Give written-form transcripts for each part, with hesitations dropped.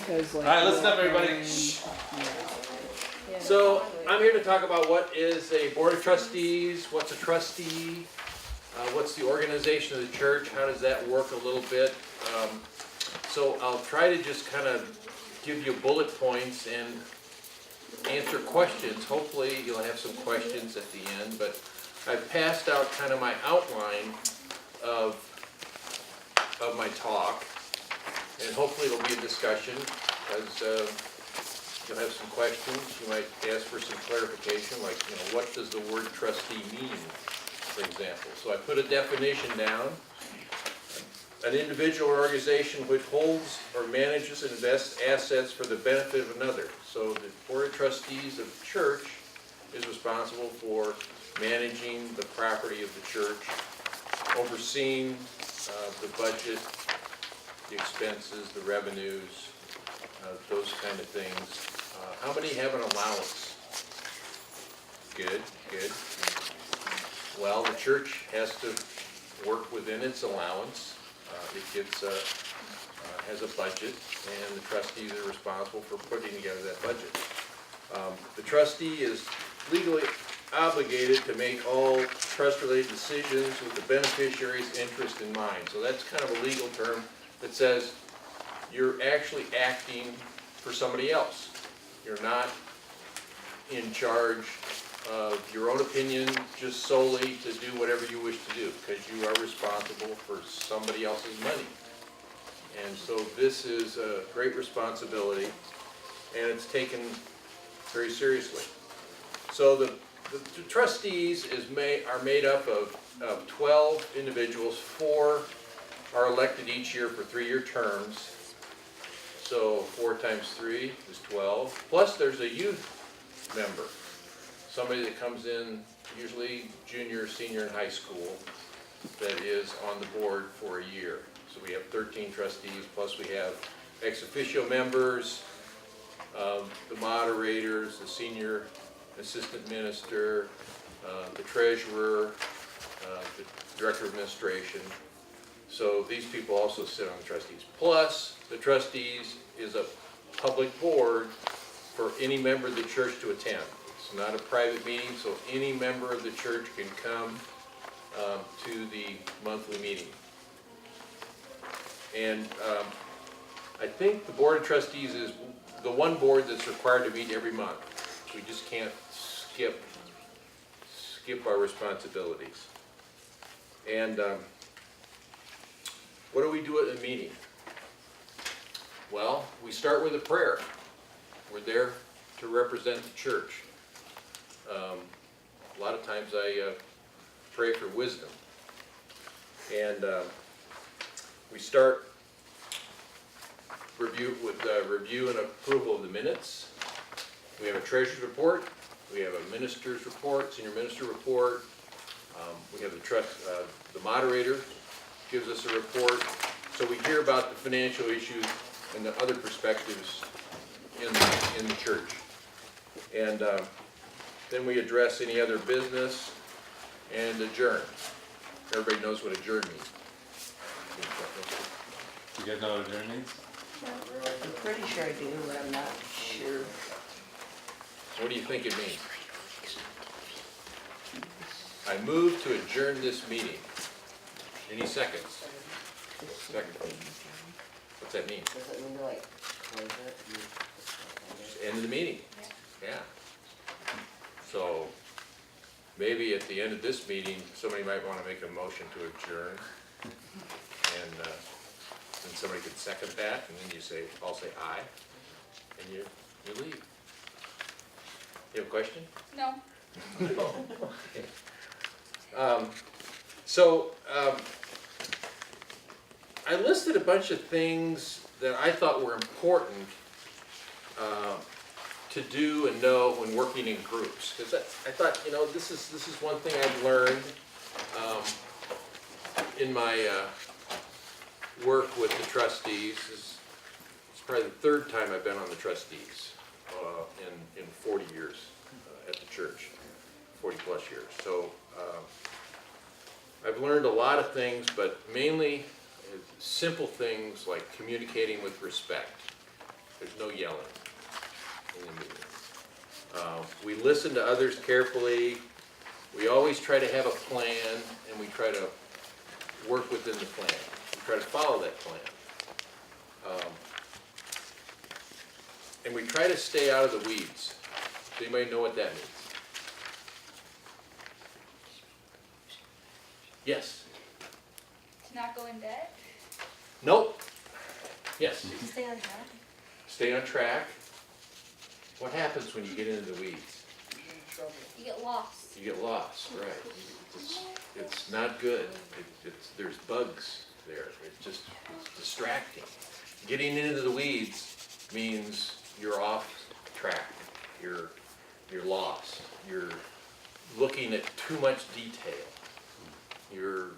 because like. All right, listen up, everybody. So I'm here to talk about what is a board of trustees, what's a trustee, what's the organization of the church, how does that work a little bit. So I'll try to just kind of give you bullet points and answer questions. Hopefully you'll have some questions at the end, but I've passed out kind of my outline of my talk, and hopefully it'll be a discussion, because you'll have some questions. You might ask for some clarification, like, what does the word trustee mean, for example. So I put a definition down. An individual or organization which holds or manages and invests assets for the benefit of another. So the board of trustees of the church is responsible for managing the property of the church, overseeing the budget, the expenses, the revenues, those kind of things. How many have an allowance? Good, good. Well, the church has to work within its allowance. It gets has a budget, and the trustees are responsible for putting together that budget. The trustee is legally obligated to make all trust-related decisions with the beneficiary's interest in mind. So that's kind of a legal term that says you're actually acting for somebody else. You're not in charge of your own opinion just solely to do whatever you wish to do, because you are responsible for somebody else's money. And so this is a great responsibility, and it's taken very seriously. So the trustees are made up of 12 individuals. 4 are elected each year for 3-year terms. So 4 times 3 is 12. Plus there's a youth member. Somebody that comes in, usually junior, senior in high school, that is on the board for a year. So we have 13 trustees, plus we have ex officio members, the moderators, the senior assistant minister, the treasurer, the director of administration. So these people also sit on the trustees. Plus, the trustees is a public board for any member of the church to attend. It's not a private meeting, so any member of the church can come to the monthly meeting. And I think the board of trustees is the one board that's required to meet every month. We just can't skip our responsibilities. And what do we do at a meeting? Well, we start with a prayer. We're there to represent the church. A lot of times I pray for wisdom. And we start review and approval of the minutes. We have a treasurer's report. We have a minister's report, senior minister report. We have the moderator gives us a report. So we hear about the financial issues and the other perspectives in the church. And then we address any other business and adjourn. Everybody knows what adjourn means. You guys know what adjourn means? I'm pretty sure I do, but I'm not sure. What do you think it means? I move to adjourn this meeting. Any seconds? Second. What's that mean? Does it mean to like close it? Just end the meeting. Yeah. So maybe at the end of this meeting, somebody might want to make a motion to adjourn. And then somebody could second that, and then you say, I'll say aye, and you leave. You have a question? No. No. I listed a bunch of things that I thought were important to do and know when working in groups, because I thought, this is one thing I've learned in my work with the trustees. It's probably the 3rd time I've been on the trustees in 40 years at the church, 40 plus years. So I've learned a lot of things, but mainly simple things like communicating with respect. no yelling in the meetings. We listen to others carefully. We always try to have a plan, and we try to work within the plan. We try to follow that plan. And we try to stay out of the weeds. Does anybody know what that means? Yes? To not go in debt? Nope. Yes? To stay on track? Stay on track. What happens when you get into the weeds? You get lost. You get lost, right. It's not good. There's bugs there. It's distracting. Getting into the weeds means you're off track. You're lost. You're looking at too much detail. You're,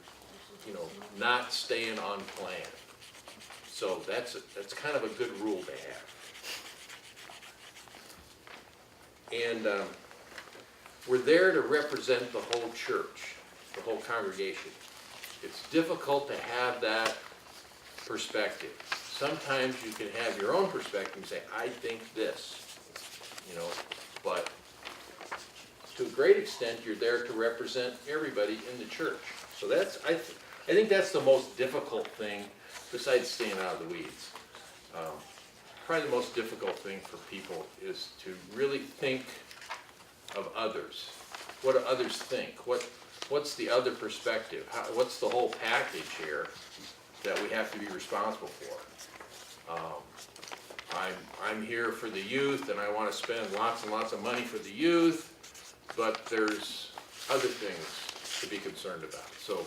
not staying on plan. So that's kind of a good rule to have. And we're there to represent the whole church, the whole congregation. It's difficult to have that perspective. Sometimes you can have your own perspective and say, I think this, but to a great extent, you're there to represent everybody in the church. So I think that's the most difficult thing, besides staying out of the weeds. Probably the most difficult thing for people is to really think of others. What do others think? What's the other perspective? What's the whole package here that we have to be responsible for? I'm here for the youth, and I want to spend lots and lots of money for the youth, but there's other things to be concerned about. So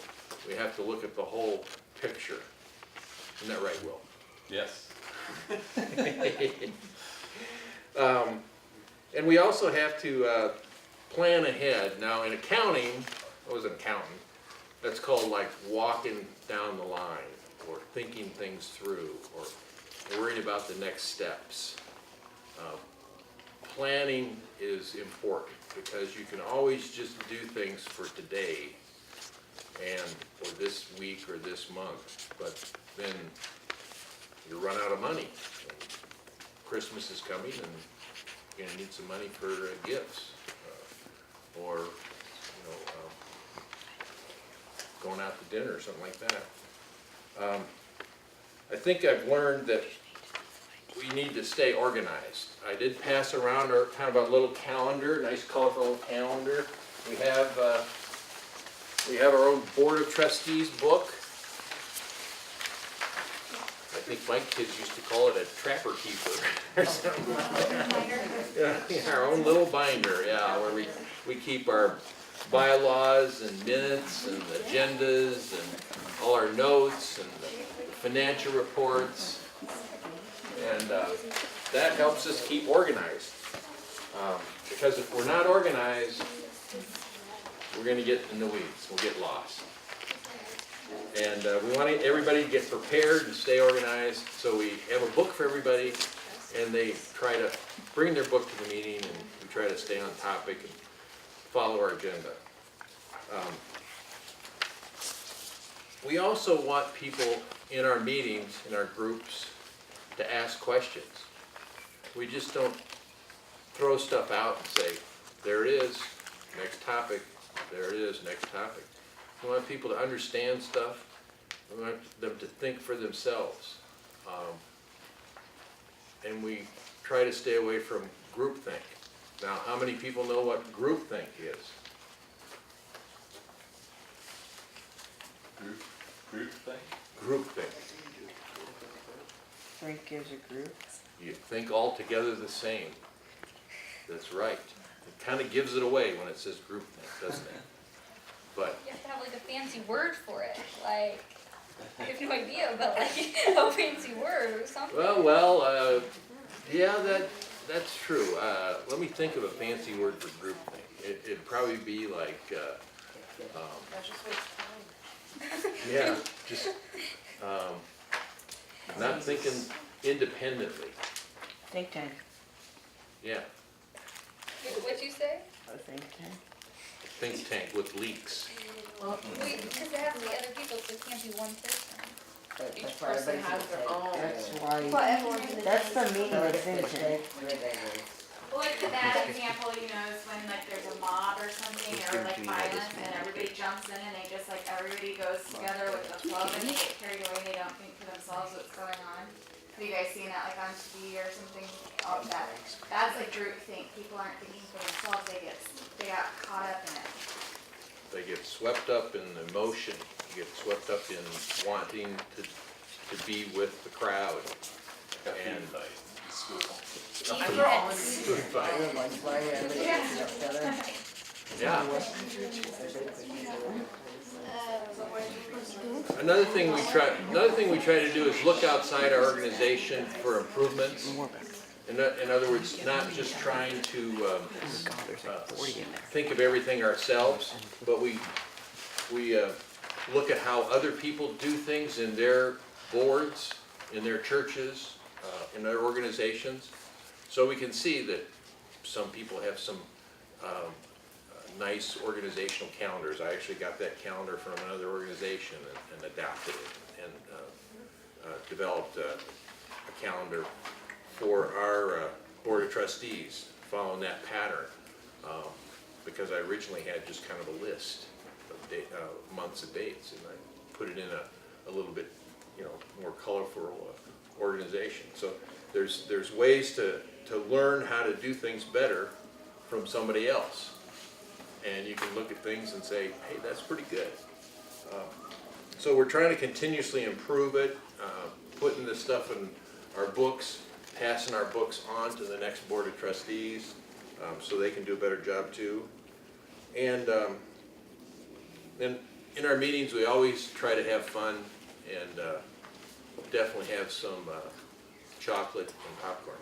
we have to look at the whole picture. Isn't that right, Will? Yes. And we also have to plan ahead. Now, in accounting, I was an accountant, that's called like walking down the line, or thinking things through, or worrying about the next steps. Planning is important, because you can always just do things for today, or this week, or this month, but then you run out of money. Christmas is coming, and you're gonna need some money for gifts, or going out to dinner or something like that. I think I've learned that we need to stay organized. I did pass around our kind of a little calendar, nice colorful little calendar. We have our own Board of Trustees book. I think my kids used to call it a trapper keeper or something. Yeah, our own little binder, yeah, where we keep our bylaws and minutes and agendas and all our notes and financial reports. And that helps us keep organized. Because if we're not organized, we're going to get in the weeds. We'll get lost. And we want everybody to get prepared and stay organized. So we have a book for everybody, and they try to bring their book to the meeting, and we try to stay on topic and follow our agenda. We also want people in our meetings, in our groups, to ask questions. We just don't throw stuff out and say, there it is, next topic, there it is, next topic. We want people to understand stuff. We want them to think for themselves. And we try to stay away from groupthink. Now, how many people know what groupthink is? Group thing? Groupthink. Think as a group. You think all together the same. That's right. It kind of gives it away when it says groupthink, doesn't it? But You have to have like a fancy word for it. Like, I have no idea, but like a fancy word or something. yeah, that's true. Let me think of a fancy word for groupthink. It'd probably be like, yeah, just not thinking independently. Think tank. Yeah, What'd you say? A think tank. think tank with leaks. Wait, because it has to be other people, so it can't be one person. But Each that's why person everybody has can their say, own. That's But why. everyone's in a That's the different- meaning of Ethington. Well, like the bad example, you know, is when like there's a mob or something or like violence and everybody jumps in and they just like everybody goes together with the club and they get carried away and they don't think for themselves what's going on. Have you guys seen that like on TV or something? Oh, that's like groupthink. People aren't thinking for themselves. They got caught up in it. They get swept up in emotion, get swept up in wanting to be with the crowd. And School. Everyone's why everybody gets up together. yeah. Another thing we try to do is look outside our organization for improvements. In other words, not just trying to think of everything ourselves, but we look at how other people do things in their boards, in their churches, in their organizations. So we can see that some people have some nice organizational calendars. I actually got that calendar from another organization and adapted it and developed a calendar for our Board of Trustees following that pattern, because I originally had just kind of a list of months and dates, and I put it in a little bit, more colorful organization. So there's ways to learn how to do things better from somebody else, and you can look at things and say, hey, that's pretty good. So we're trying to continuously improve it, putting this stuff in our books, passing our books on to the next Board of Trustees, so they can do a better job too. And then in our meetings, we always try to have fun and definitely have some chocolate and popcorn.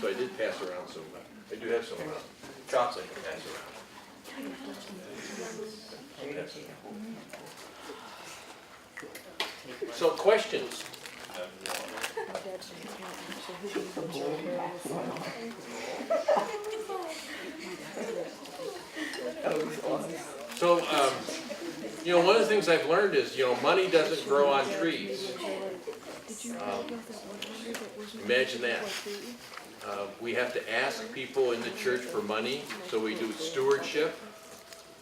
So I did pass around some, I do have some chocolate to pass around. Yes. So questions? So, one of the things I've learned is, money doesn't grow on trees. Imagine that. We have to ask people in the church for money, so we do stewardship.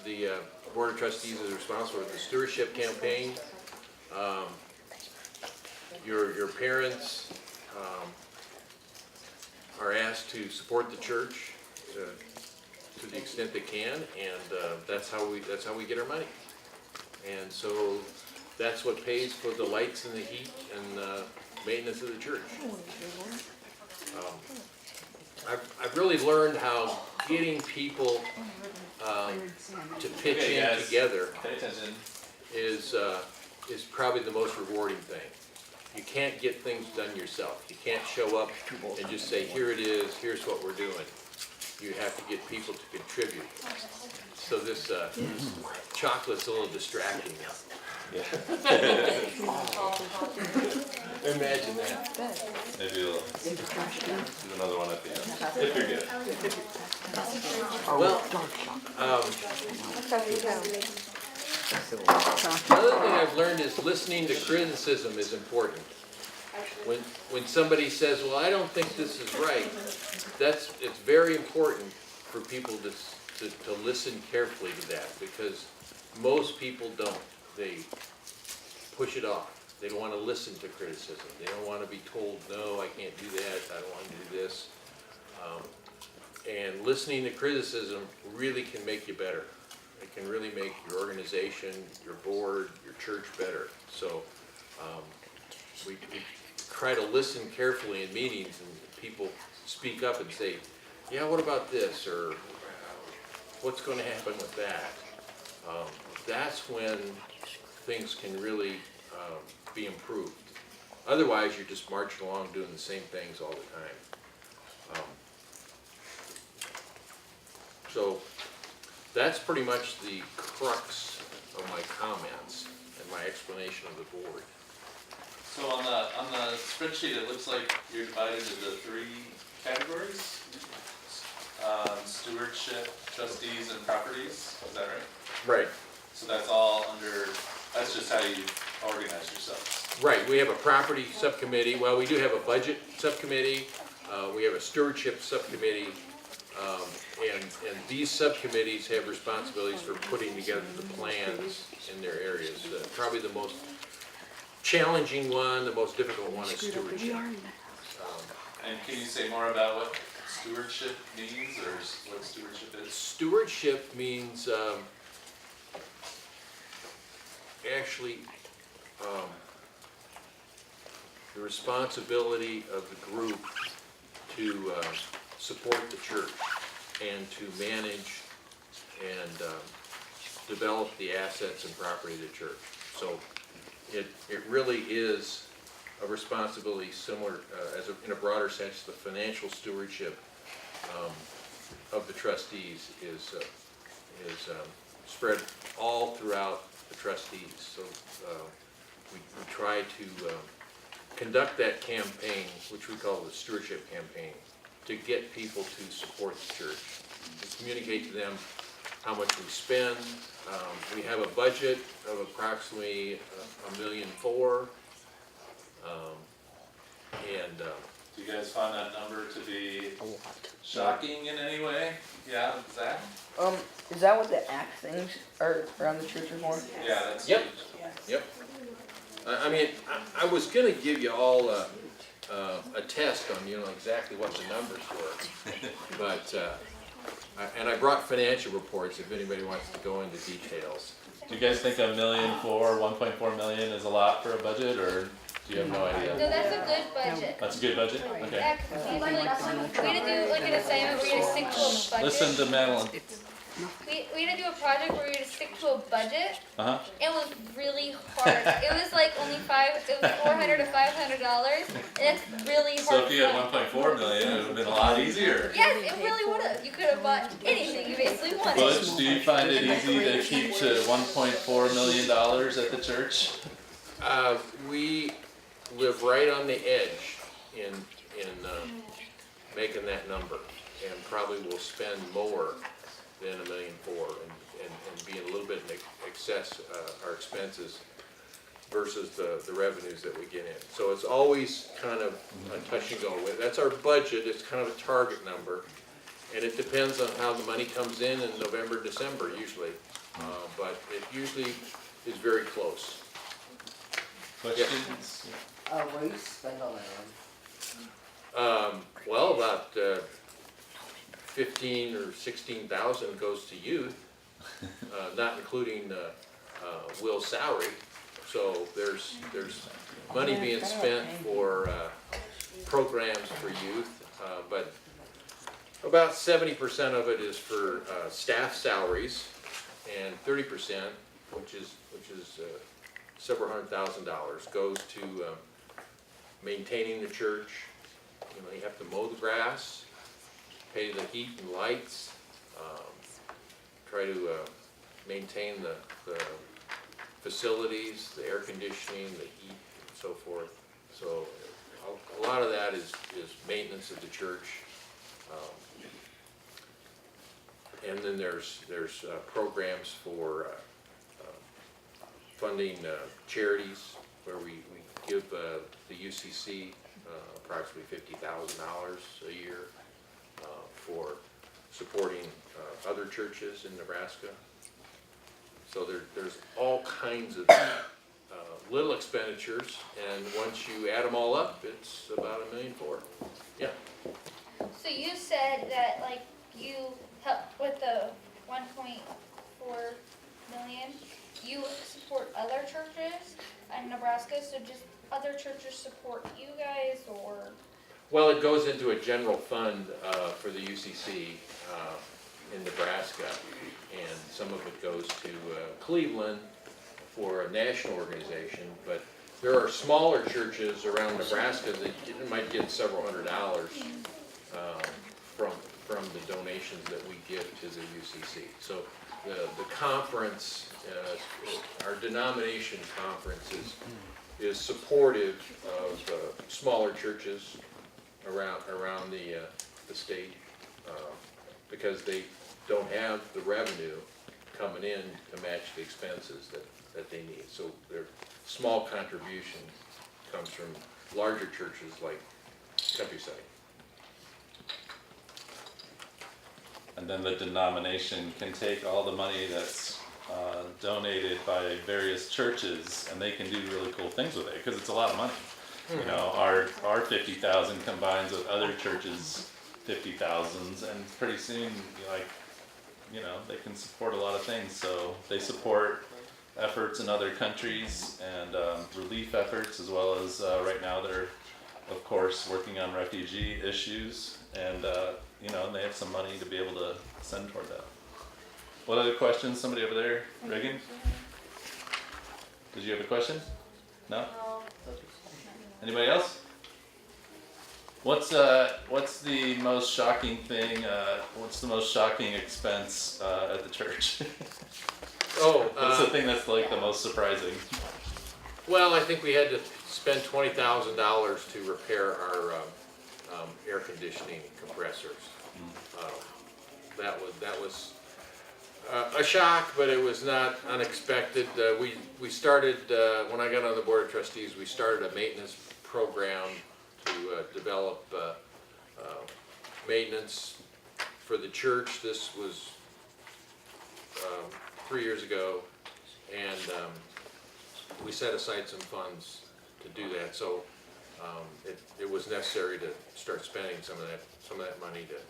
The Board of Trustees is responsible for the stewardship campaign. Your parents are asked to support the church to the extent they can, and that's how we get our money. And so that's what pays for the lights and the heat and maintenance of the church. I've really learned how getting people to pitch in together Pay attention. is probably the most rewarding thing. You can't get things done yourself. You can't show up and just say, here it is, here's what we're doing. You have to get people to contribute. So this chocolate's a little distracting now. Imagine that. Maybe we'll do another one at the end, if you're good. Well, another thing I've learned is listening to criticism is important. When somebody says, well, I don't think this is right, it's very important for people to listen carefully to that, because most people don't. They push it off. They don't want to listen to criticism. They don't want to be told, no, I can't do that, I don't want to do this. And listening to criticism really can make you better. It can really make your organization, your board, your church better. So we try to listen carefully in meetings, and people speak up and say, yeah, what about this? Or what's going to happen with that? That's when things can really be improved. Otherwise, you're just marching along doing the same things all the time. So that's pretty much the crux of my comments and my explanation of the board. So on the spreadsheet, it looks like you're divided into 3 categories. Stewardship, trustees, and properties, is that right? Right. So that's all under, that's just how you organize yourselves. Right, we have a property subcommittee, well, we do have a budget subcommittee, we have a stewardship subcommittee, and these subcommittees have responsibilities for putting together the plans in their areas. Probably the most challenging one, the most difficult one is stewardship. And can you say more about what stewardship means, or what stewardship is? Stewardship means, actually, the responsibility of the group to support the church and to manage and develop the assets and property of the church. So it really is a responsibility similar, in a broader sense, the financial stewardship of the trustees is spread all throughout the trustees. So we try to conduct that campaign, which we call the stewardship campaign, to get people to support the church. We communicate to them how much we spend. We have a budget of approximately $1.4 million. Do you guys find that number to be shocking in any way? Yeah, Zach? Is that what the axe things are around the church are for? Yeah, that's. Yep. Yep. I mean, I was gonna give you all a test on, exactly what the numbers were. But, and I brought financial reports if anybody wants to go into details. Do you guys think $1.4 million, 1.4 million is a lot for a budget, or do you have no idea? No, that's a good budget. That's a good budget? Okay. Yeah, 'cause we had to do like an assignment where you had to stick to a budget. Listen to Madeline. We had to do a project where we had to stick to a budget. Uh-huh. It was really hard. It was like only it was $400 to $500, and it's really hard. So if you had stuff. 1.4 million, it would have been a lot easier. Yes, it really would have. You could have bought anything you basically wanted. Butch, do you find it easy to keep to $1.4 million at the church? We live right on the edge in making that number, and probably will spend more than $1.4 million and be a little bit in excess our expenses versus the revenues that we get in. So it's always kind of a touch and go. That's our budget. It's kind of a target number, and it depends on how the money comes in November, December usually, but it usually is very close. Questions? What do you spend all that on? Well, about 15 or 16,000 goes to youth, not including Will's salary. So there's money being spent for programs for youth, but about 70% of it is for staff salaries, and 30%, which is several $100,000, goes to maintaining the church. You have to mow the grass, pay the heat and lights, try to maintain the facilities, the air conditioning, the heat, and so forth. So a lot of that is maintenance of the church. And then there's programs for funding charities, where we give the UCC approximately $50,000 a year for supporting other churches in Nebraska. So there's all kinds of little expenditures, and once you add them all up, it's about $1.4 million. Yeah. So you said that like you helped with the 1.4 million. You support other churches in Nebraska, so just other churches support you guys, or? Well, it goes into a general fund for the UCC in Nebraska, and some of it goes to Cleveland for a national organization, but there are smaller churches around Nebraska that might get several $100s from the donations that we give to the UCC. So the conference, our denomination conference is supportive of smaller churches around the state because they don't have the revenue coming in to match the expenses that they need. So their small contribution comes from larger churches like Countryside. And then the denomination can take all the money that's donated by various churches, and they can do really cool things with it, because it's a lot of money. You know, our 50,000 combines with other churches' 50,000s, and pretty soon, they can support a lot of things. So they support efforts in other countries and relief efforts, as well as right now they're, of course, working on refugee issues, and they have some money to be able to send toward that. What other questions? Somebody over there, Reagan? Did you have a question? No? Anybody else? What's the most shocking thing? What's the most shocking expense at the church? What's the thing that's like the most surprising? Well, I think we had to spend $20,000 to repair our air conditioning compressors. That was a shock, but it was not unexpected. We started, when I got on the Board of Trustees, we started a maintenance program to develop maintenance for the church. This was 3 years ago, and we set aside some funds to do that. So it was necessary to start spending some of that money to,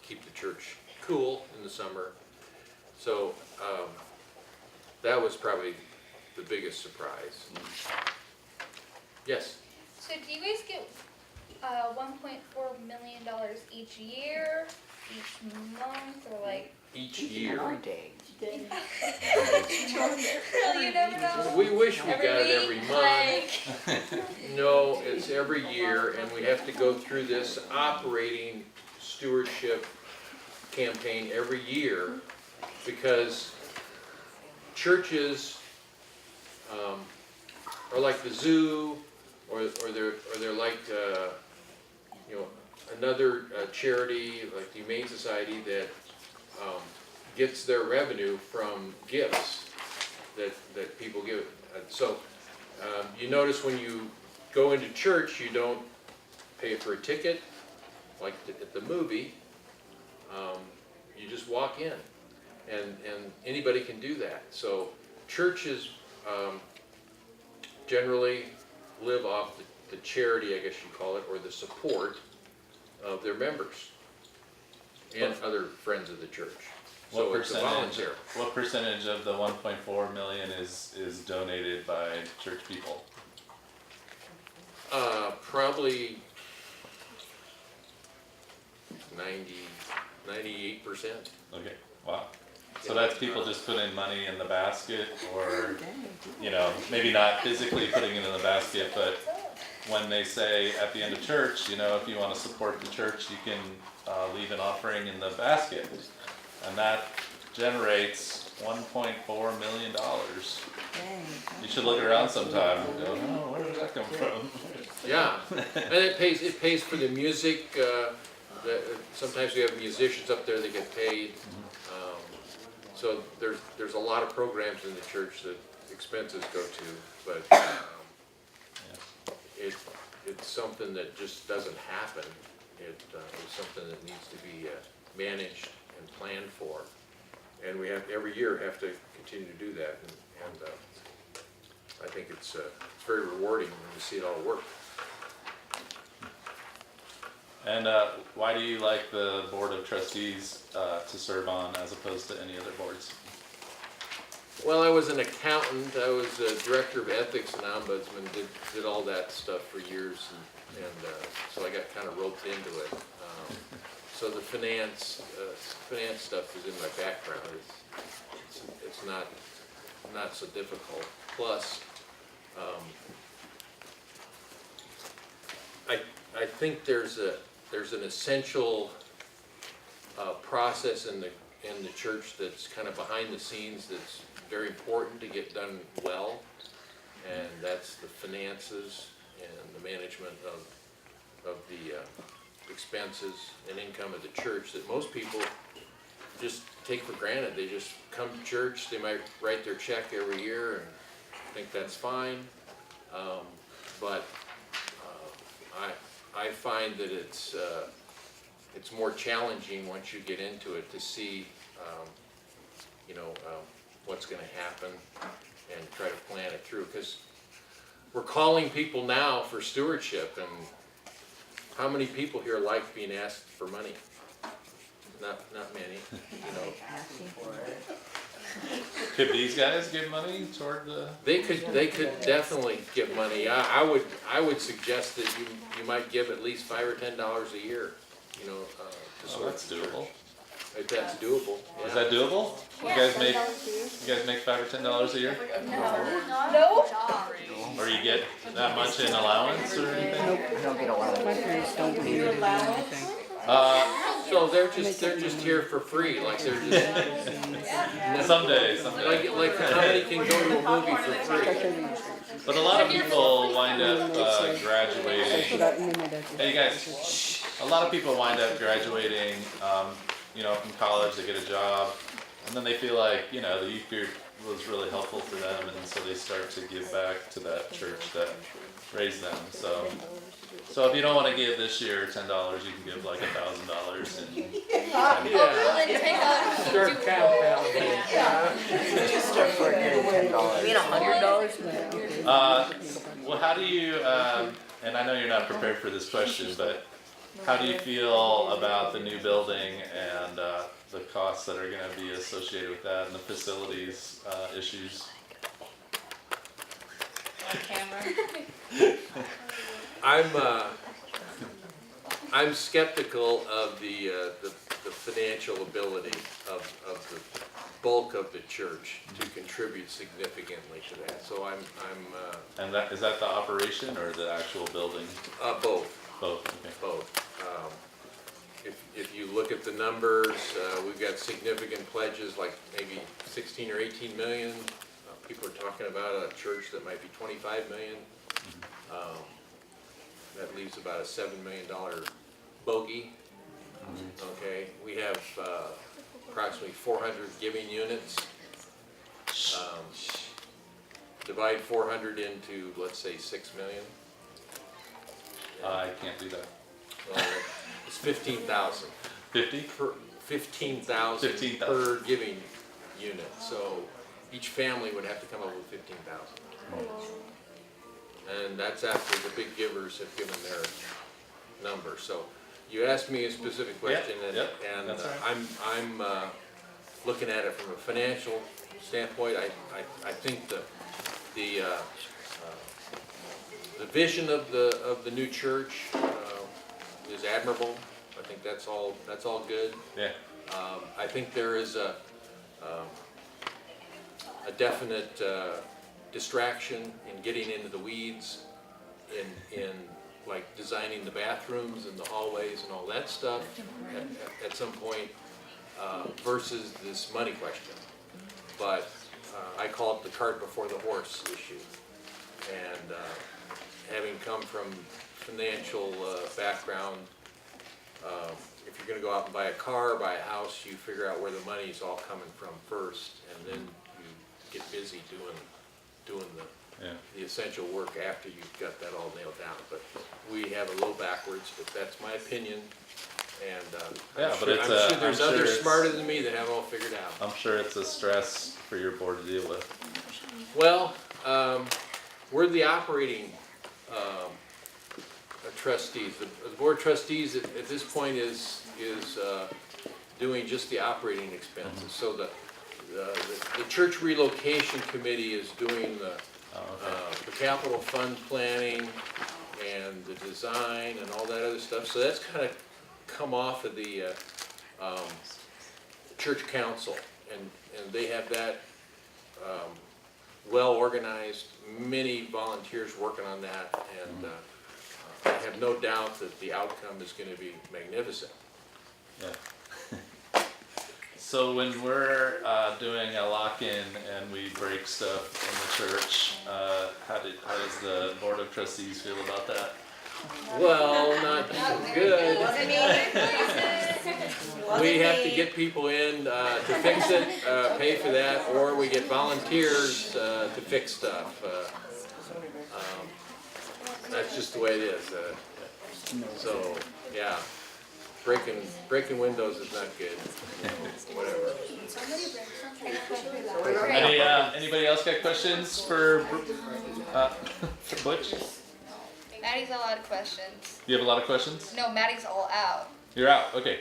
keep the church cool in the summer. So that was probably the biggest surprise. Yes? So do you guys get $1.4 million each year, each month, or like? Each year. Every day. Well, you never know. We wish we got it every week, month. like- No, it's every year, and we have to go through this operating stewardship campaign every year, because churches are like the zoo, or they're like another charity like the Humane Society that gets their revenue from gifts that people give. So you notice when you go into church, you don't pay for a ticket like at the movie. You just walk in, and anybody can do that. So churches generally live off the charity, I guess you call it, or the support of their members and other friends of the church. So it's a volunteer. What percentage of the 1.4 million is donated by church people? Probably 98%. Okay, wow. So that's people just putting money in the basket, or, maybe not physically putting it in the basket, but when they say at the end of church, if you want to support the church, you can leave an offering in the basket. And that generates $1.4 million. You should look around sometime and go, oh, where did that come from? Yeah, and it pays for the music. Sometimes we have musicians up there that get paid. So there's a lot of programs in the church that expenses go to, but it's something that just doesn't happen. It's something that needs to be managed and planned for, and we have every year have to continue to do that. And I think it's very rewarding when you see it all work. And why do you like the Board of Trustees to serve on as opposed to any other boards? Well, I was an accountant. I was a director of ethics and ombudsman. Did all that stuff for years, and so I got kind of roped into it. So the finance stuff is in my background. It's not so difficult. Plus, I think there's an essential process in the church that's kind of behind the scenes that's very important to get done well, and that's the finances and the management of the expenses and income of the church that most people just take for granted. They just come to church, they might write their check every year and think that's fine. But I find that it's more challenging once you get into it to see, what's gonna happen and try to plan it through. Because we're calling people now for stewardship, and how many people here like being asked for money? Not many, Asking for it. Could these guys give money toward the? They could definitely give money. I would suggest that you might give at least $5 or $10 a year, to Oh, support that's the church. doable. If that's doable. Is Yeah. that doable? You guys make $5 or $10 a year, No? or you get that much in allowance or anything? I don't get a lot of. My parents don't pay me to do anything. So they're just here for free, like they're just, Someday. like how many can go to a movie for free? But a lot of people wind up graduating. Hey, you guys, a lot of people wind up graduating, from college, they get a job, and then they feel like, the youth group was really helpful for them, and so they start to give back to that church that raised them. So if you don't want to give this year $10, you can give like $1,000 and Yeah. Start compounding. Start for getting $10. I mean, $100? well, how do you, and I know you're not prepared for this question, but how do you feel about the new building and the costs that are going to be associated with that and the facilities issues? On camera. I'm skeptical of the financial ability of the bulk of the church to contribute significantly to that. So I'm And is that the operation or the actual building? both. Both, okay. Both. If you look at the numbers, we've got significant pledges, like maybe 16 or 18 million. People are talking about a church that might be 25 million. That leaves about a $7 million bogey. Okay, we have approximately 400 giving units. Divide 400 into, let's say, 6 million. I can't do that. Well, it's 15,000 50? per 15,000 15,000. per giving unit. So each family would have to come up with 15,000. And that's after the big givers have given their number. So you asked me a specific question, Yep, and that's right. I'm looking at it from a financial standpoint. I think the vision of the new church is admirable. I think that's all good. Yeah. I think there is a definite distraction in getting into the weeds, in like designing the bathrooms and the hallways and all that stuff at some point, versus this money question. But I call it the cart before the horse issue. And having come from financial background, if you're going to go out and buy a car, buy a house, you figure out where the money's all coming from first, and then you get busy doing the essential work after you've got that all nailed down. But we have a little backwards, but that's my opinion. And Yeah, but it's I'm sure there's I'm sure others it's- smarter than me that have it all figured out. I'm sure it's a stress for your board to deal with. Well, we're the operating trustees. The board of trustees at this point is doing just the operating expenses. So the church relocation committee is doing the capital fund planning and the design and all that other stuff. So that's kind of come off of the church council, and they have that well organized, many volunteers working on that, and I have no doubt that the outcome is going to be magnificent. Yeah. So when we're doing a lock-in and we break stuff in the church, how does the board of trustees feel about that? Well, not good. we have to get people in to fix it, pay for that, or we get volunteers to fix stuff. That's just the way it is. So, yeah, breaking windows is not good. Whatever. Anybody else got questions for Butch? Maddie's all out of questions. You have a lot of questions? No, Maddie's all out. You're out. Okay.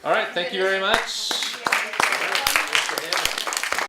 All right. Thank you very much. Thanks for having us.